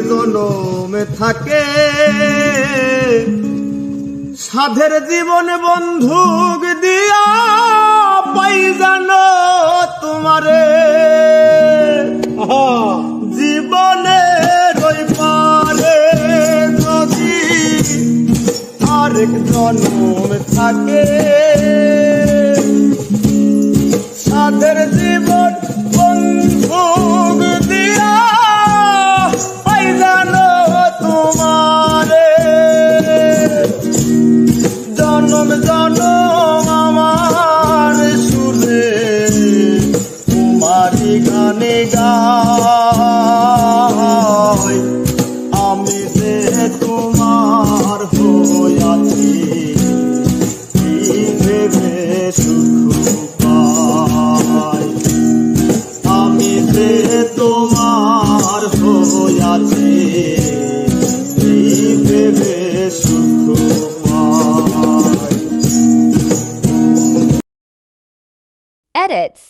জনমে থাকে সাধের জীবন বন্ধুক দিয়া পাই জানো তোমারে জীবনে রই পারে যদি আরেক জনম থাকে সাধের জীবন বন্ধুক দিয়া পাই জানো তোমারে জনম জনম আমার শুনে তোমারি গানে গাই আমি যে তোমার হইয়াছি ভেবে সুখ পাই আমি যে তোমার হইয়াছি ভেবে সুখ পাই। Edits